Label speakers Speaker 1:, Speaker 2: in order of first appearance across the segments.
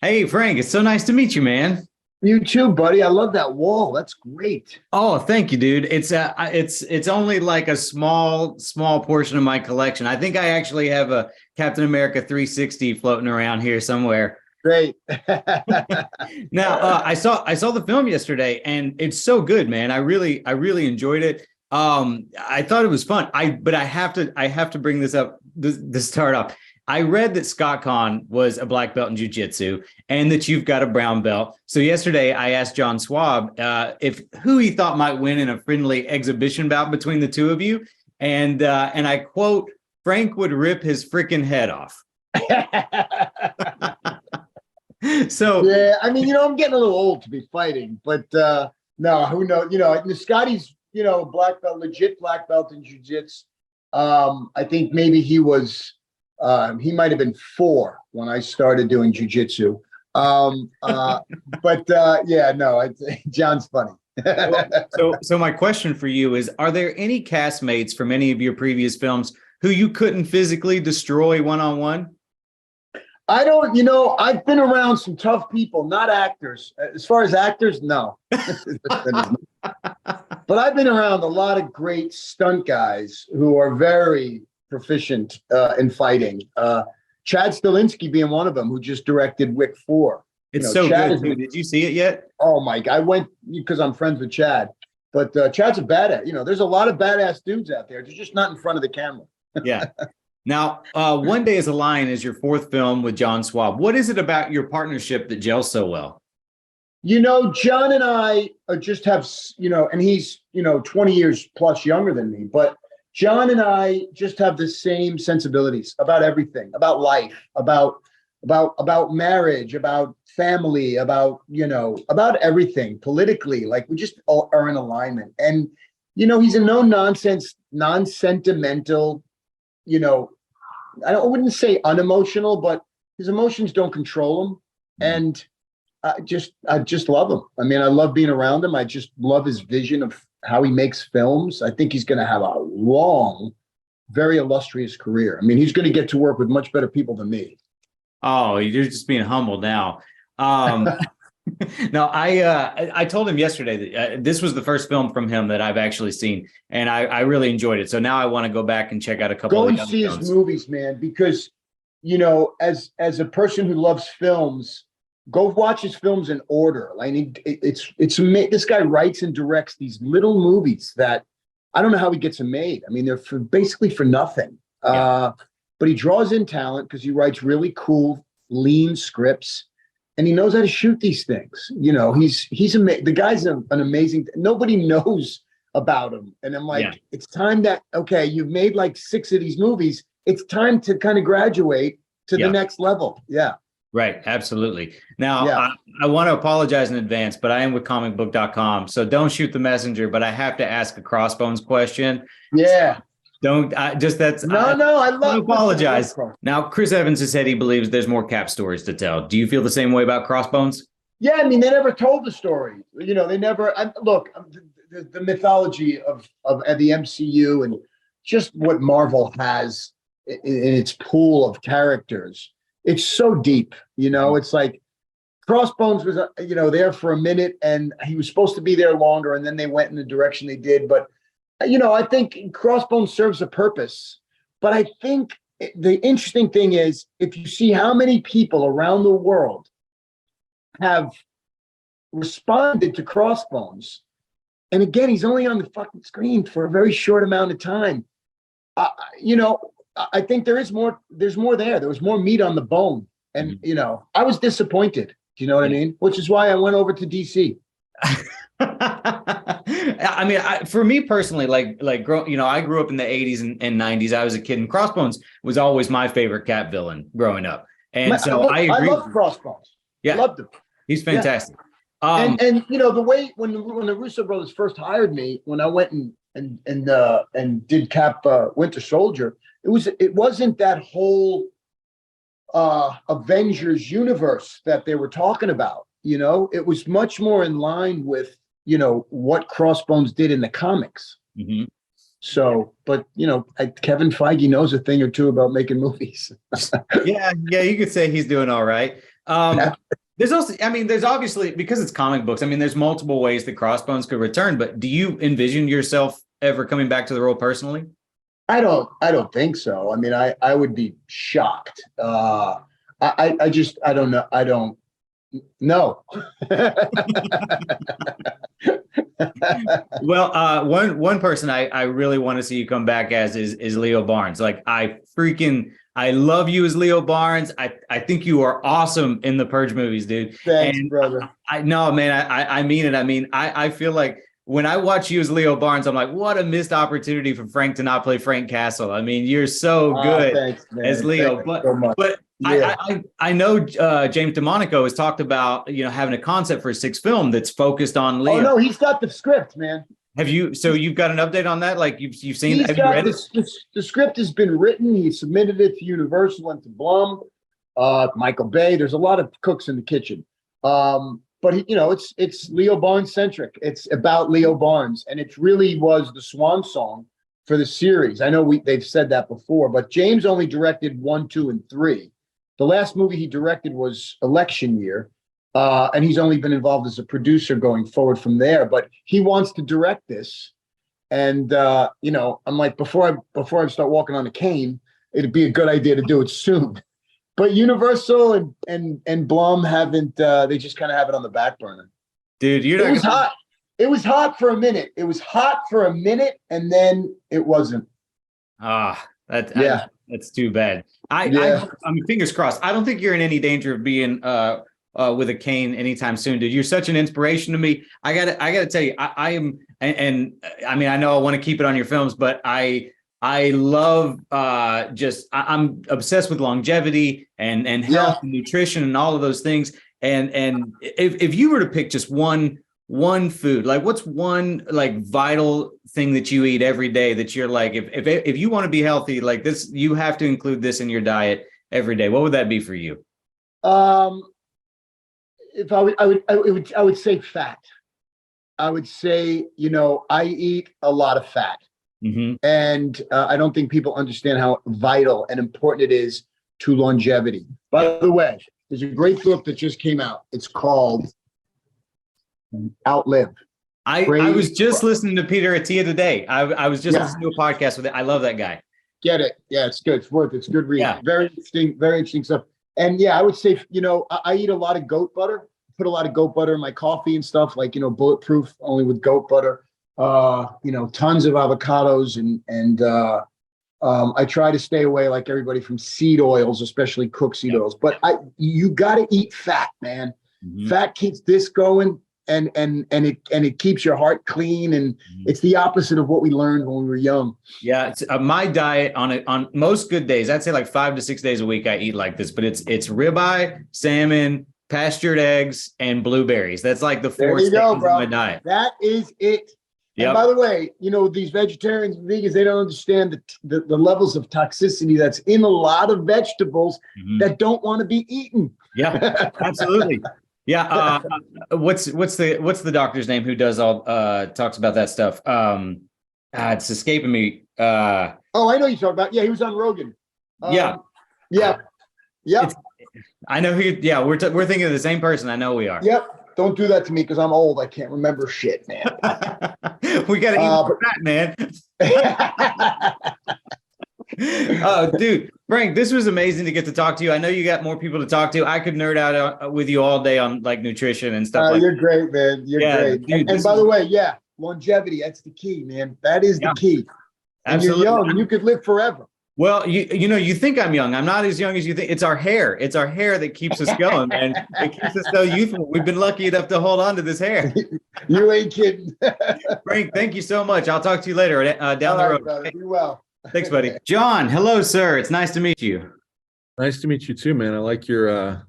Speaker 1: Hey, Frank, it's so nice to meet you, man.
Speaker 2: You too, buddy. I love that wall. That's great.
Speaker 1: Oh, thank you, dude. It's only like a small portion of my collection. I think I actually have a Captain America 360 floating around here somewhere.
Speaker 2: Great.
Speaker 1: Now, I saw the film yesterday, and it's so good, man. I really enjoyed it. I thought it was fun. But I have to bring this up. This start off. I read that Scott Conn was a black belt in jiu-jitsu and that you've got a brown belt. So yesterday I asked John Swab if who he thought might win in a friendly exhibition bout between the two of you. And I quote, Frank would rip his freaking head off. So
Speaker 2: Yeah, I mean, I'm getting a little old to be fighting, but no, who knows? Scotty's, black belt, legit black belt in jiu-jitsu. I think maybe he might have been 4 when I started doing jujitsu. Yeah, no, John's funny.
Speaker 1: so my question for you is, are there any castmates from any of your previous films who you couldn't physically destroy one-on-one?
Speaker 2: I don't, I've been around some tough people, not actors. As far as actors, no. But I've been around a lot of great stunt guys who are very proficient in fighting. Chad Stilinski being one of them, who just directed Wick 4.
Speaker 1: It's so
Speaker 2: Chad
Speaker 1: good. Did you see it yet?
Speaker 2: Oh my God, I went because I'm friends with Chad. But Chad's a badass. There's a lot of badass dudes out there. They're just not in front of the camera.
Speaker 1: Yeah. Now, One Day as a Lion is your 4th film with John Swab. What is it about your partnership that gels so well?
Speaker 2: John and I just have, and he's, 20 years plus younger than me, but John and I just have the same sensibilities about everything, about life, about marriage, about family, about everything politically. Like, we just all are in alignment. And, he's a no nonsense, non-sentimental, I wouldn't say unemotional, but his emotions don't control him. And I just love him. I mean, I love being around him. I just love his vision of how he makes films. I think he's going to have a long, very illustrious career. I mean, he's going to get to work with much better people than me.
Speaker 1: Oh, you're just being humble now. No, I told him yesterday that this was the first film from him that I've actually seen, and I really enjoyed it. So now I want to go back and check out a couple
Speaker 2: Go
Speaker 1: of
Speaker 2: and
Speaker 1: the other
Speaker 2: see
Speaker 1: films.
Speaker 2: his movies, man, because, as a person who loves films, go watch his films in order. Like, this guy writes and directs these little movies that I don't know how he gets them made. I mean, they're basically for nothing.
Speaker 1: Yeah.
Speaker 2: But he draws in talent because he writes really cool, lean scripts, and he knows how to shoot these things. The guy's an amazing. Nobody knows about him, and I'm like, It's time that you've made like 6 of these movies. It's time to kind of graduate to the next level. Yeah.
Speaker 1: Right. Absolutely. Now, I want to apologize in advance, but I am with ComicBook.com. So don't shoot the messenger, but I have to ask a Crossbones question.
Speaker 2: Yeah.
Speaker 1: No, I apologize. Now, Chris Evans has said he believes there's more Cap stories to tell. Do you feel the same way about Crossbones?
Speaker 2: Yeah. I mean, they never told the story. They never, look, the mythology of the MCU and just what Marvel has in its pool of characters. It's so deep, it's like Crossbones was, there for a minute, and he was supposed to be there longer, and then they went in the direction they did. But, I think Crossbones serves a purpose. But I think the interesting thing is, if you see how many people around the world have responded to Crossbones, and again, he's only on the fucking screen for a very short amount of time. I think there's more there. There was more meat on the bone. And, I was disappointed. Do you know what I mean? Which is why I went over to DC.
Speaker 1: I mean, for me personally, I grew up in the 80s and 90s. I was a kid, and Crossbones was always my favorite Cap villain growing up. And I agree.
Speaker 2: I love Crossbones.
Speaker 1: Yeah.
Speaker 2: I loved him.
Speaker 1: He's fantastic.
Speaker 2: Yeah. And the way when the Russo brothers first hired me, when I went and did Cap Winter Soldier, it wasn't that whole Avengers universe that they were talking about. It was much more in line with what Crossbones did in the comics.
Speaker 1: Mm-hmm.
Speaker 2: So, but Kevin Feige knows a thing or two about making movies.
Speaker 1: yeah, you could say he's doing all right. There's also, I mean, there's obviously, because it's comic books, I mean, there's multiple ways that Crossbones could return, but do you envision yourself ever coming back to the role personally?
Speaker 2: I don't think so. I mean, I would be shocked. I don't know. I don't know.
Speaker 1: Well, one person I really want to see you come back as is Leo Barnes. Like I love you as Leo Barnes. I think you are awesome in the Purge movies, dude.
Speaker 2: Thanks,
Speaker 1: And
Speaker 2: brother.
Speaker 1: I no, man, I mean it. I mean, I feel like when I watch you as Leo Barnes, I'm like, what a missed opportunity for Frank to not play Frank Castle. I mean, you're so good
Speaker 2: Thanks, man.
Speaker 1: as Leo,
Speaker 2: Thanks so much.
Speaker 1: but
Speaker 2: Yeah.
Speaker 1: I know James DeMonico has talked about, having a concept for a sixth film that's focused on Leo.
Speaker 2: Oh no, he's got the script, man.
Speaker 1: Have you? So you've got an update on that? Like you've seen?
Speaker 2: He's
Speaker 1: Have you
Speaker 2: got
Speaker 1: read it?
Speaker 2: the script has been written. He submitted it to Universal and to Blum, Michael Bay. There's a lot of cooks in the kitchen. But it's Leo Barnes centric. It's about Leo Barnes, and it really was the swan song for the series. I know they've said that before, but James only directed 1, 2, and 3. The last movie he directed was Election Year, and he's only been involved as a producer going forward from there. But he wants to direct this, and I'm like, before I start walking on a cane, it'd be a good idea to do it soon. But Universal and Blum haven't. They just kind of have it on the back burner.
Speaker 1: Dude,
Speaker 2: It was hot. It was hot for a minute. It was hot for a minute, and then it wasn't.
Speaker 1: That's too bad. I mean, fingers crossed. I don't think you're in any danger of being with a cane anytime soon, dude. You're such an inspiration to me. I gotta tell you, I am, and I mean, I know I want to keep it on your films, but I love I'm obsessed with longevity and health and nutrition and all of those things. And if you were to pick just one food, like what's one like vital thing that you eat every day that you're like, if you want to be healthy like this, you have to include this in your diet every day, what would that be for you?
Speaker 2: If I would say fat. I would say, I eat a lot of fat.
Speaker 1: Mm-hmm.
Speaker 2: And I don't think people understand how vital and important it is to longevity. By the way, there's a great book that just came out. It's called Outlive.
Speaker 1: I was just listening to Peter Attia today. I was just listening to a podcast with it. I love that guy.
Speaker 2: Get it? Yeah, it's good. It's worth it. It's good reading.
Speaker 1: Yeah.
Speaker 2: Very interesting stuff. And I would say, I eat a lot of goat butter. Put a lot of goat butter in my coffee and stuff, like, bulletproof, only with goat butter. Tons of avocados and I try to stay away, like everybody, from seed oils, especially cooked seed oils. But you got to eat fat, man. Mm-hmm. Fat keeps this going, and it keeps your heart clean, and it's the opposite of what we learned when we were young.
Speaker 1: Yeah, it's, my diet on most good days, I'd say like 5 to 6 days a week I eat like this, but it's ribeye, salmon, pastured eggs, and blueberries. That's like the 4 staples of my diet. That
Speaker 2: is it. Yep. And by the way, these vegetarians and vegans, they don't understand the levels of toxicity that's in a lot of vegetables that don't want to be eaten.
Speaker 1: Yeah, absolutely. Yeah. What's the doctor's name who does all talks about that stuff? It's escaping me.
Speaker 2: I know you're talking about. Yeah, he was on Rogan. Yeah.
Speaker 1: I know who. Yeah, we're thinking of the same person. I know we are.
Speaker 2: Yep. Don't do that to me because I'm old. I can't remember shit, man.
Speaker 1: We got to eat fat, man. Oh, dude, Frank, this was amazing to get to talk to you. I know you got more people to talk to. I could nerd out with you all day on like nutrition and stuff.
Speaker 2: You're great, man. You're great. Dude, and by the way, longevity, that's the key, man. That is the key. And absolutely. You're young and you could live forever.
Speaker 1: Well, you think I'm young. I'm not as young as you think. It's our hair. It's our hair that keeps us going, and it keeps us so youthful. We've been lucky enough to hold on to this hair.
Speaker 2: You ain't kidding.
Speaker 1: Frank, thank you so much. I'll talk to you later down the road.
Speaker 2: Brother. Be well.
Speaker 1: Thanks, buddy. John, hello, sir. It's nice to meet you.
Speaker 3: Nice to meet you too, man. I like your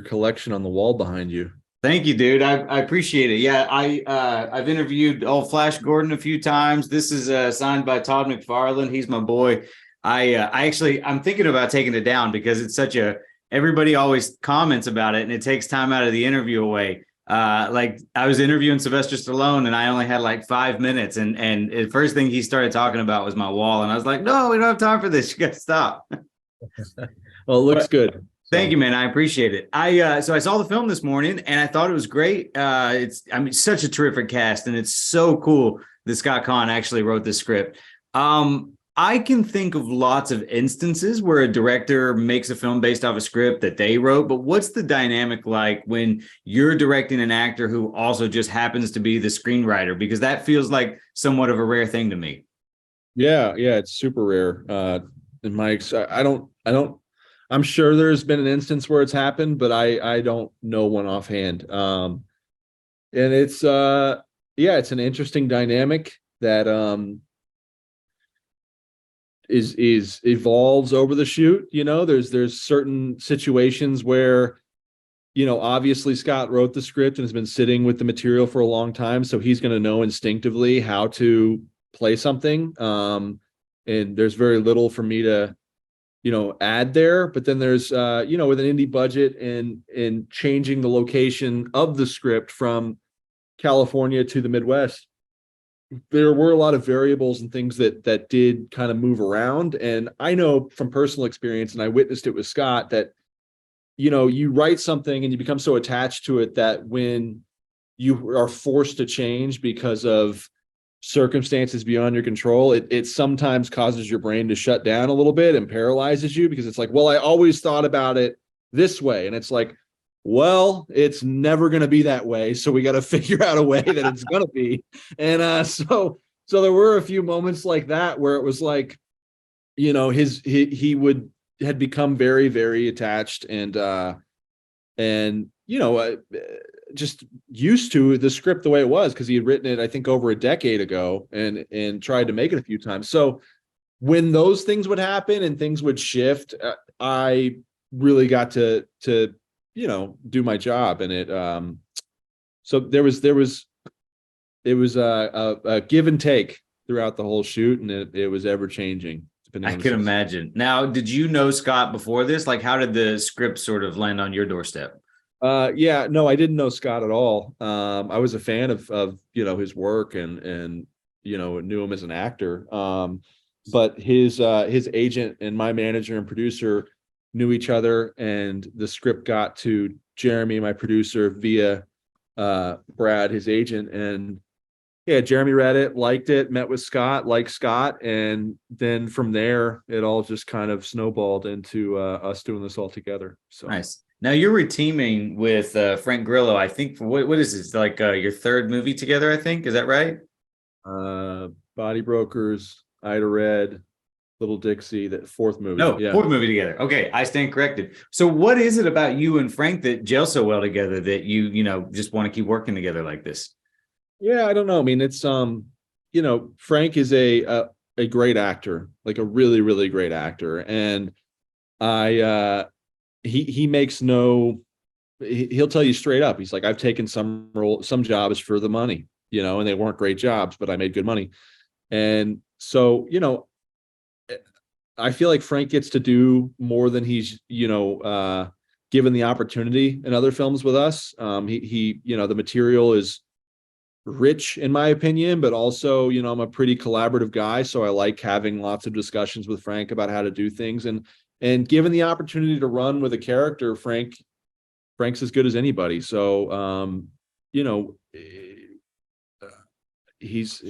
Speaker 3: collection on the wall behind you.
Speaker 1: Thank you, dude. I appreciate it. Yeah, I've interviewed old Flash Gordon a few times. This is signed by Todd McFarlane. He's my boy. I'm thinking about taking it down because it's everybody always comments about it and it takes time out of the interview away. Like I was interviewing Sylvester Stallone and I only had like 5 minutes and the first thing he started talking about was my wall. And I was like, no, we don't have time for this. You got to stop.
Speaker 3: Well, it looks good.
Speaker 1: Thank you, man. I appreciate it. So I saw the film this morning and I thought it was great. Such a terrific cast, and it's so cool that Scott Conn actually wrote the script. I can think of lots of instances where a director makes a film based off a script that they wrote, but what's the dynamic like when you're directing an actor who also just happens to be the screenwriter? Because that feels like somewhat of a rare thing to me.
Speaker 3: Yeah, it's super rare. In my, I'm sure there's been an instance where it's happened, but I don't know one offhand. And it's it's an interesting dynamic that is evolves over the shoot. There's certain situations where, obviously Scott wrote the script and has been sitting with the material for a long time, so he's going to know instinctively how to play something. And there's very little for me to add there. But then there's with an indie budget and changing the location of the script from California to the Midwest, there were a lot of variables and things that did kind of move around. And I know from personal experience, and I witnessed it with Scott, that you write something and you become so attached to it that when you are forced to change because of circumstances beyond your control, it sometimes causes your brain to shut down a little bit and paralyzes you, because it's like, well, I always thought about it this way. And it's like, well, it's never going to be that way. So we got to figure out a way that it's going to be. And so there were a few moments like that where it was like, he had become very, very attached and just used to the script the way it was, because he had written it, I think, over a decade ago and tried to make it a few times. So when those things would happen and things would shift, I really got to do my job. And it so there was a give and take throughout the whole shoot, and it was ever changing.
Speaker 1: I can imagine. Now, did you know Scott before this? Like, how did the script sort of land on your doorstep?
Speaker 3: No, I didn't know Scott at all. I was a fan of his work and knew him as an actor. But his agent and my manager and producer knew each other, and the script got to Jeremy, my producer, via Brad, his agent. And yeah, Jeremy read it, liked it, met with Scott, liked Scott, and then from there it all just kind of snowballed into us doing this all together. So
Speaker 1: nice. Now you're teaming with Frank Grillo, I think. For what is this, like your third movie together? I think, is that right?
Speaker 3: Body Brokers, Ida Red, Little Dixie, that fourth movie.
Speaker 1: No, yeah. Fourth movie together. Okay, I stand corrected. So what is it about you and Frank that gel so well together that you just want to keep working together like this?
Speaker 3: Yeah, I don't know. I mean, it's Frank is a great actor, like a really, really great actor, and he makes he'll tell you straight up. He's like, I've taken some jobs for the money, and they weren't great jobs, but I made good money. And so, I feel like Frank gets to do more than he's, given the opportunity in other films with us. He the material is rich in my opinion, but also, I'm a pretty collaborative guy. So I like having lots of discussions with Frank about how to do things, and given the opportunity to run with a character, Frank's as good as anybody. So, he's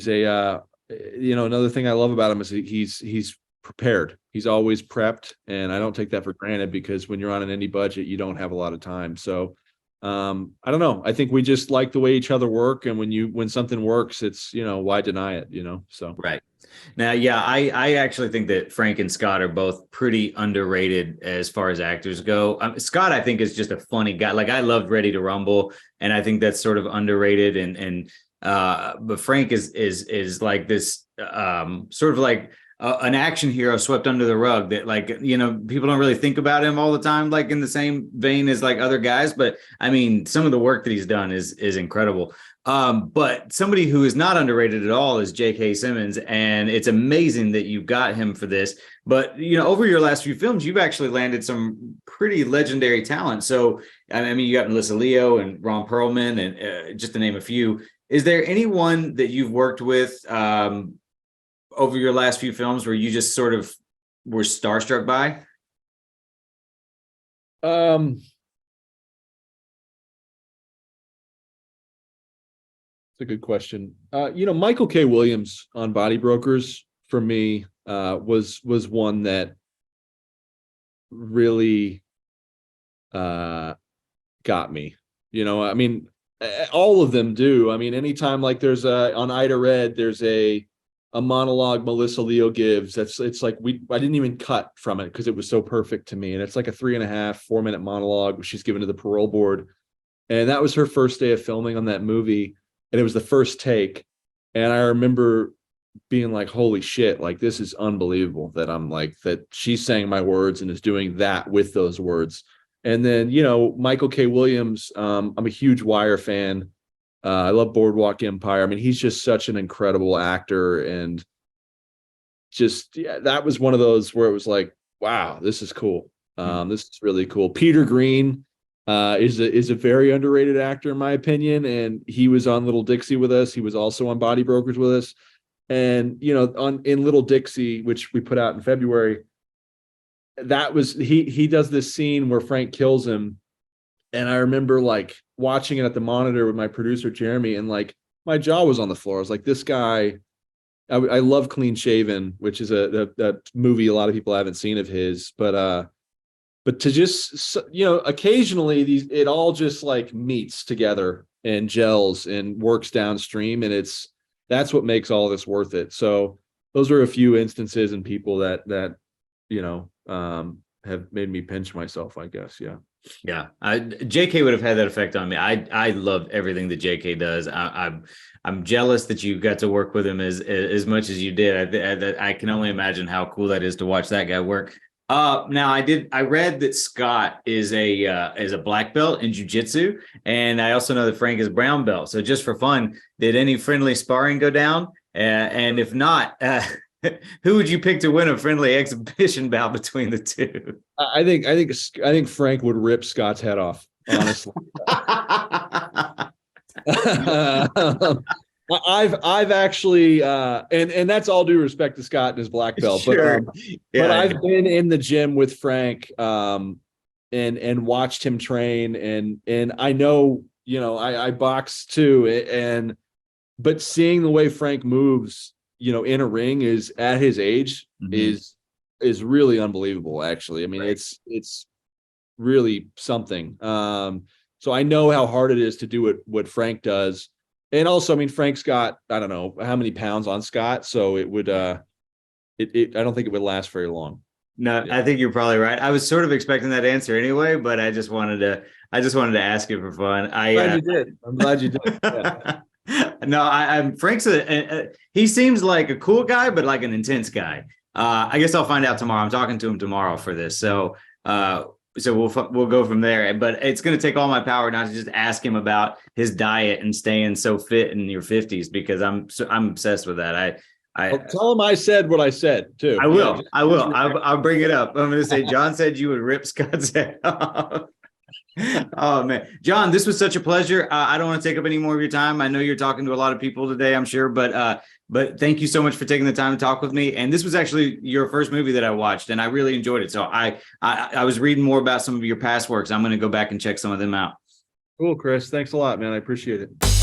Speaker 3: a, another thing I love about him is he's prepared. He's always prepped. And I don't take that for granted, because when you're on an indie budget, you don't have a lot of time. So, I don't know. I think we just like the way each other work. And when something works, it's, why deny it, so.
Speaker 1: Right. Now, yeah, I actually think that Frank and Scott are both pretty underrated as far as actors go. Scott, I think, is just a funny guy. Like, I loved Ready to Rumble, and I think that's sort of underrated. But Frank is like this sort of like an action hero swept under the rug that, like, people don't really think about him all the time, like in the same vein as like other guys. But I mean, some of the work that he's done is incredible. But somebody who is not underrated at all is J.K. Simmons, and it's amazing that you got him for this. But over your last few films, you've actually landed some pretty legendary talent. So I mean, you got Melissa Leo and Ron Perlman, and just to name a few. Is there anyone that you've worked with over your last few films where you just sort of were starstruck by?
Speaker 3: It's a good question. Michael K. Williams on Body Brokers for me was one that really got me. I mean, all of them do. I mean, anytime like there's on Ida Red, there's a monologue Melissa Leo gives. It's like I didn't even cut from it because it was so perfect to me. And it's like a 3.5-4 minute monologue she's given to the parole board. And that was her first day of filming on that movie. And it was the first take. And I remember being like, holy shit, like this is unbelievable that I'm like, that she's saying my words and is doing that with those words. And then, Michael K. Williams, I'm a huge Wire fan. I love Boardwalk Empire. I mean, he's just such an incredible actor. And just, that was one of those where it was like, wow, this is cool. This is really cool. Peter Green is a very underrated actor in my opinion, and he was on Little Dixie with us. He was also on Body Brokers with us, and in Little Dixie, which we put out in February, that was he does this scene where Frank kills him, and I remember like watching it at the monitor with my producer Jeremy, and like my jaw was on the floor. I was like, this guy. I love Clean Shaven, which is a movie a lot of people haven't seen of his, but to just, occasionally it all just like meets together and gels and works downstream. And that's what makes all this worth it. So those are a few instances and people that have made me pinch myself, I guess. Yeah.
Speaker 1: Yeah. JK would have had that effect on me. I love everything that JK does. I'm jealous that you got to work with him as much as you did. I can only imagine how cool that is to watch that guy work. Now I read that Scott is a black belt in jiu-jitsu, and I also know that Frank is brown belt. So just for fun, did any friendly sparring go down? And if not, who would you pick to win a friendly exhibition bout between the two?
Speaker 3: I think Frank would rip Scott's head off, honestly. I've actually and that's all due respect to Scott and his black belt,
Speaker 1: sure.
Speaker 3: But I've been in the gym with Frank and watched him train, and I know, I box too, but seeing the way Frank moves, in a ring is at his age is really unbelievable, actually. I mean,
Speaker 1: right.
Speaker 3: It's really something. So I know how hard it is to do what Frank does. And also, I mean, Frank's got, I don't know how many pounds on Scott. So it would, I don't think it would last very long.
Speaker 1: No, yeah. I think you're probably right. I was sort of expecting that answer anyway, but I just wanted to ask you for fun. I'm glad you did. I'm glad you did. Yeah. No, I'm Frank's he seems like a cool guy, but like an intense guy. I guess I'll find out tomorrow. I'm talking to him tomorrow for this. So we'll go from there. But it's going to take all my power not to just ask him about his diet and staying so fit in your 50s, because I'm obsessed with that.
Speaker 3: I'll tell him I said what I said too.
Speaker 1: I will. Yeah, I'll bring it up. I'm going to say, John said you would rip Scott's head off. Oh man, John, this was such a pleasure. I don't want to take up any more of your time. I know you're talking to a lot of people today, I'm sure, but thank you so much for taking the time to talk with me. And this was actually your first movie that I watched, and I really enjoyed it. So I was reading more about some of your past works. I'm going to go back and check some of them out.
Speaker 3: Cool, Chris. Thanks a lot, man. I appreciate it.